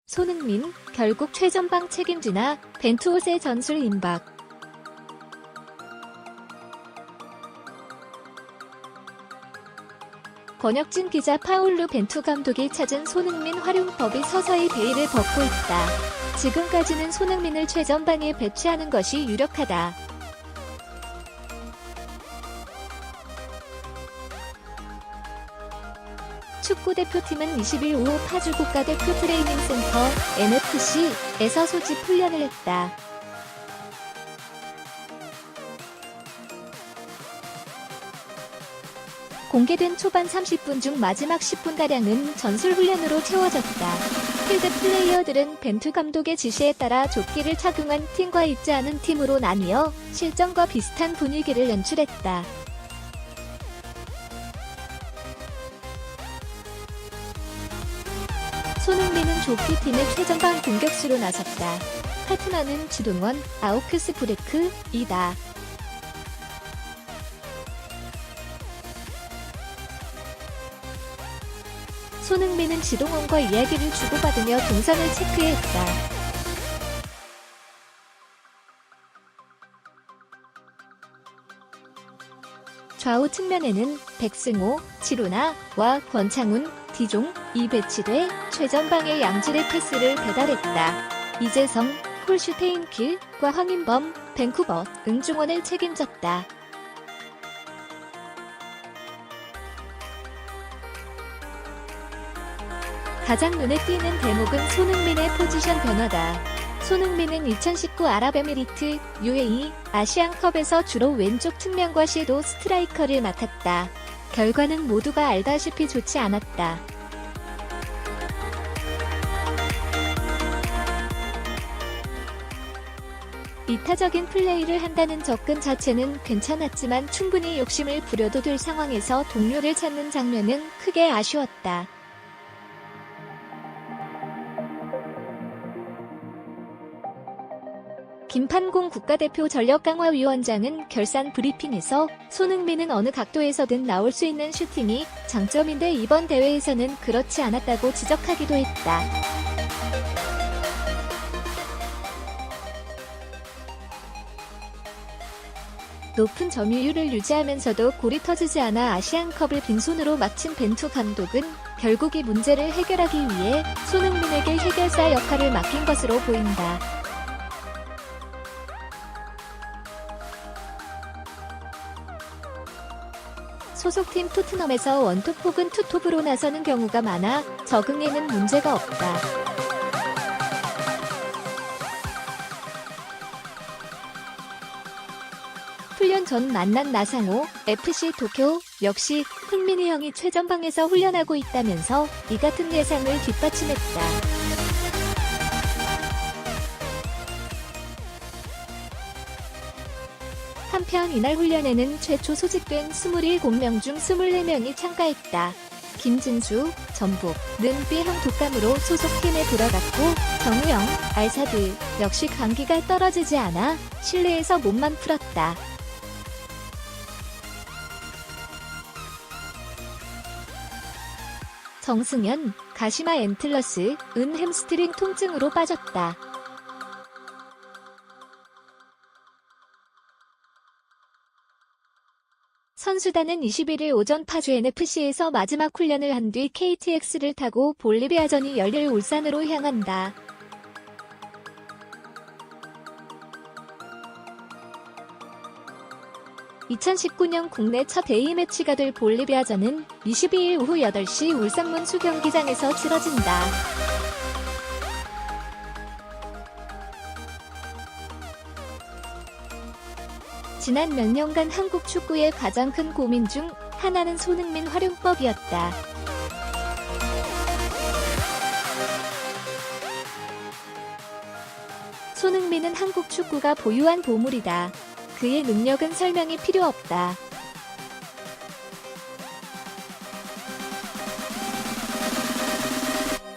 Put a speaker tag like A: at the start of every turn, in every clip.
A: 손흥민, 결국 최전방 책임지나 벤투호세 전술 임박. 권혁진 기자 파울루 벤투 감독이 찾은 손흥민 활용법이 서서히 베일을 벗고 있다. 지금까지는 손흥민을 최전방에 배치하는 것이 유력하다. 축구대표팀은 20일 오후 파주 국가대표 트레이닝센터 NFC에서 소집 훈련을 했다. 공개된 초반 30분 중 마지막 10분가량은 전술훈련으로 채워졌다. 필드 플레이어들은 벤투 감독의 지시에 따라 조끼를 착용한 팀과 입지 않은 팀으로 나뉘어 실전과 비슷한 분위기를 연출했다. 손흥민은 조끼팀의 최전방 공격수로 나섰다. 파트너는 주동원, 아우크스부르크이다. 손흥민은 지동원과 이야기를 주고받으며 동선을 체크했다. 좌우 측면에는 백승호, 지로나와 권창훈, 디종이 배치돼 최전방에 양질의 패스를 배달했다. 이재성, 폴슈테인킬과 황인범, 밴쿠버, 응중원을 책임졌다. 가장 눈에 띄는 대목은 손흥민의 포지션 변화다. 손흥민은 2019 아랍에미리트 UAE 아시안컵에서 주로 왼쪽 측면과 섀도우 스트라이커를 맡았다. 결과는 모두가 알다시피 좋지 않았다. 이타적인 플레이를 한다는 접근 자체는 괜찮았지만 충분히 욕심을 부려도 될 상황에서 동료를 찾는 장면은 크게 아쉬웠다. 김판공 국가대표 전력강화위원장은 결산 브리핑에서 손흥민은 어느 각도에서든 나올 수 있는 슈팅이 장점인데 이번 대회에서는 그렇지 않았다고 지적하기도 했다. 높은 점유율을 유지하면서도 골이 터지지 않아 아시안컵을 빈손으로 마친 벤투 감독은 결국 이 문제를 해결하기 위해 손흥민에게 해결사 역할을 맡긴 것으로 보인다. 소속팀 토트넘에서 원톱 혹은 투톱으로 나서는 경우가 많아 적응에는 문제가 없다. 훈련 전 만난 나상호, FC 도쿄 역시 흥민이 형이 최전방에서 훈련하고 있다면서 이 같은 예상을 뒷받침했다. 한편 이날 훈련에는 최초 소집된 27명 중 24명이 참가했다. 김진수, 전북는 B형 독감으로 소속팀에 돌아갔고 정우영, 알사드 역시 감기가 떨어지지 않아 실내에서 몸만 풀었다. 정승현, 가시마 앤틀러스은 햄스트링 통증으로 빠졌다. 선수단은 21일 오전 파주 NFC에서 마지막 훈련을 한 뒤 KTX를 타고 볼리비아전이 열릴 울산으로 향한다. (2019년) 국내 첫 A매치가 될 볼리비아전은 22일 오후 8시 울산 문수경기장에서 치러진다. 지난 몇 년간 한국 축구의 가장 큰 고민 중 하나는 손흥민 활용법이었다. 손흥민은 한국 축구가 보유한 보물이다. 그의 능력은 설명이 필요 없다.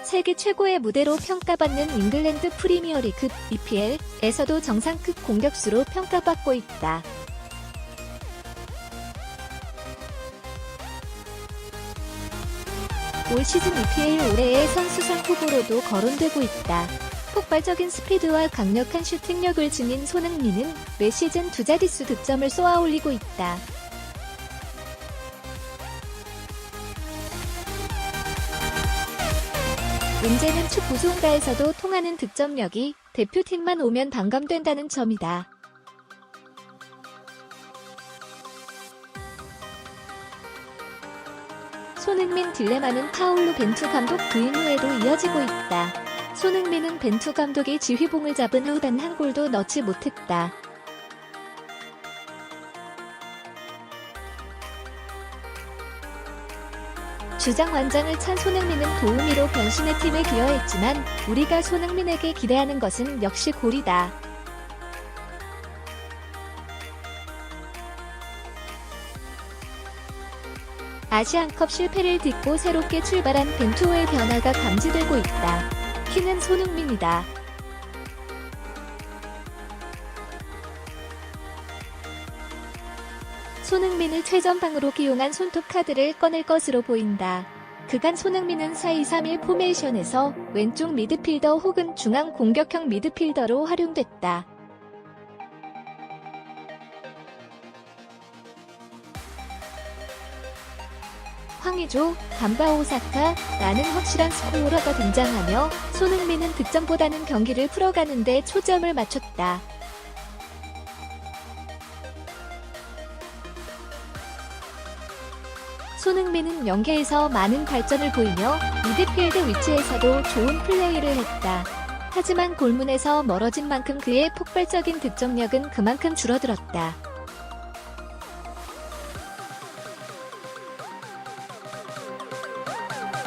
A: 세계 최고의 무대로 평가받는 잉글랜드 프리미어리그 EPL에서도 정상급 공격수로 평가받고 있다. 올 시즌 EPL 올해의 선수상 후보로도 거론되고 있다. 폭발적인 스피드와 강력한 슈팅력을 지닌 손흥민은 매 시즌 두 자릿수 득점을 쏘아올리고 있다. 문제는 축구 송가에서도 통하는 득점력이 대표팀만 오면 반감된다는 점이다. 손흥민 딜레마는 파울로 벤투 감독 부임 후에도 이어지고 있다. 손흥민은 벤투 감독이 지휘봉을 잡은 후 단 한 골도 넣지 못했다. 주장 완장을 찬 손흥민은 도우미로 변신해 팀에 기여했지만 우리가 손흥민에게 기대하는 것은 역시 골이다. 아시안컵 실패를 딛고 새롭게 출발한 벤투호의 변화가 감지되고 있다. 키는 손흥민이다. 손흥민을 최전방으로 기용한 손톱 카드를 꺼낼 것으로 보인다. 그간 손흥민은 4-2-3-1 포메이션에서 왼쪽 미드필더 혹은 중앙 공격형 미드필더로 활용됐다. 황의조, 감바오사카라는 확실한 스코어러가 등장하며 손흥민은 득점보다는 경기를 풀어가는 데 초점을 맞췄다. 손흥민은 연계에서 많은 발전을 보이며 미드필드 위치에서도 좋은 플레이를 했다. 하지만 골문에서 멀어진 만큼 그의 폭발적인 득점력은 그만큼 줄어들었다.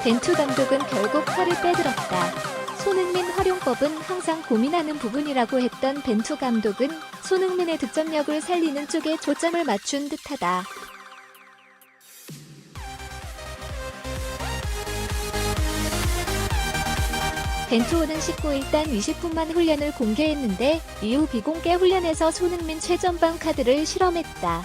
A: 벤투 감독은 결국 팔을 빼들었다. 손흥민 활용법은 항상 고민하는 부분이라고 했던 벤투 감독은 손흥민의 득점력을 살리는 쪽에 초점을 맞춘 듯하다. 벤투호는 19일 단 20분만 훈련을 공개했는데 이후 비공개 훈련에서 손흥민 최전방 카드를 실험했다.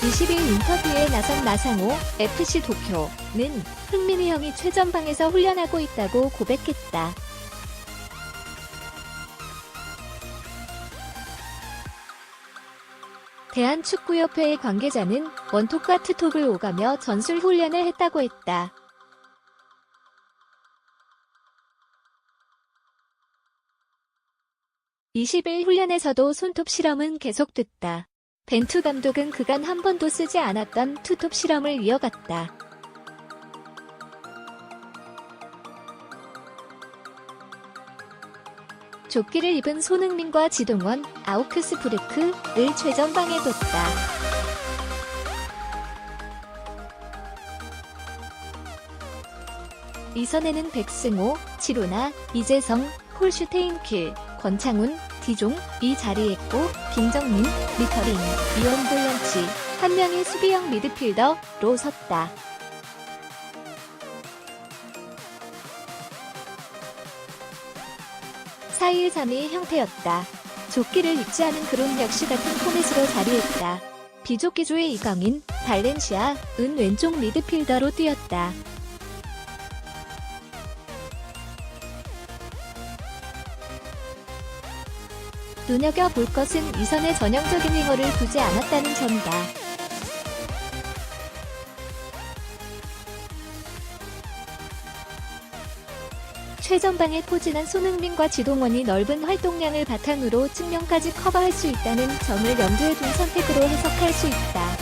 A: (20일) 인터뷰에 나선 나상호, FC 도쿄는 흥민이 형이 최전방에서 훈련하고 있다고 고백했다. 대한축구협회의 관계자는 원톱과 투톱을 오가며 전술 훈련을 했다고 했다. (20일) 훈련에서도 손톱 실험은 계속됐다. 벤투 감독은 그간 한 번도 쓰지 않았던 투톱 실험을 이어갔다. 조끼를 입은 손흥민과 지동원, 아우크스부르크를 최전방에 뒀다. 이선에는 백승호, 지로나, 이재성, 홀슈테인킬, 권창훈, 디종이 자리했고 김정민, 리터링, 이원 볼런치, 한 명의 수비형 미드필더로 섰다. (4-1-3-1) 형태였다. 조끼를 입지 않은 그론 역시 같은 포맷으로 자리했다. 비조끼조의 이강인, 발렌시아은 왼쪽 미드필더로 뛰었다. 눈여겨볼 것은 이선의 전형적인 윙어를 두지 않았다는 점이다. 최전방에 포진한 손흥민과 지동원이 넓은 활동량을 바탕으로 측면까지 커버할 수 있다는 점을 염두에 둔 선택으로 해석할 수 있다.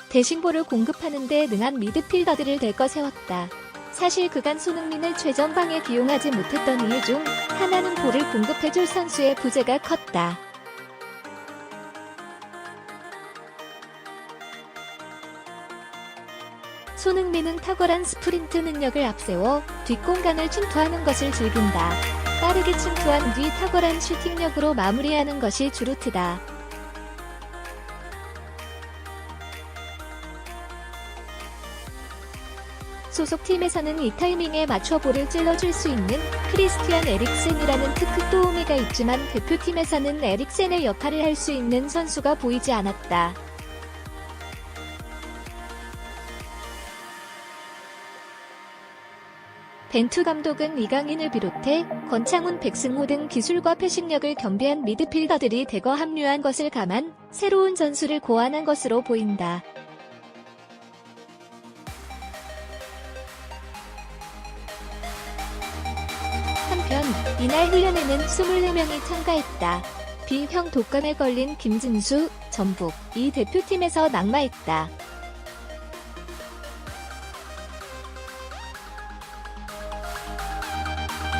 A: 대신볼을 공급하는 데 능한 미드필더들을 대거 세웠다. 사실 그간 손흥민을 최전방에 기용하지 못했던 이유 중 하나는 볼을 공급해줄 선수의 부재가 컸다. 손흥민은 탁월한 스프린트 능력을 앞세워 뒷공간을 침투하는 것을 즐긴다. 빠르게 침투한 뒤 탁월한 슈팅력으로 마무리하는 것이 주루트다. 소속 팀에서는 이 타이밍에 맞춰 볼을 찔러줄 수 있는 크리스티안 에릭센이라는 특급 도우미가 있지만 대표팀에서는 에릭센의 역할을 할 수 있는 선수가 보이지 않았다. 벤투 감독은 이강인을 비롯해 권창훈, 백승호 등 기술과 패싱력을 겸비한 미드필더들이 대거 합류한 것을 감안 새로운 전술을 고안한 것으로 보인다. 한편 이날 훈련에는 24명이 참가했다. B형 독감에 걸린 김진수, 전북 이 대표팀에서 낙마했다.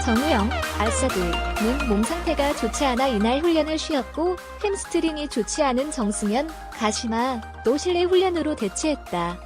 A: 정우영, 알사드는 몸 상태가 좋지 않아 이날 훈련을 쉬었고 햄스트링이 좋지 않은 정승현, 가시마 또 실내 훈련으로 대체했다.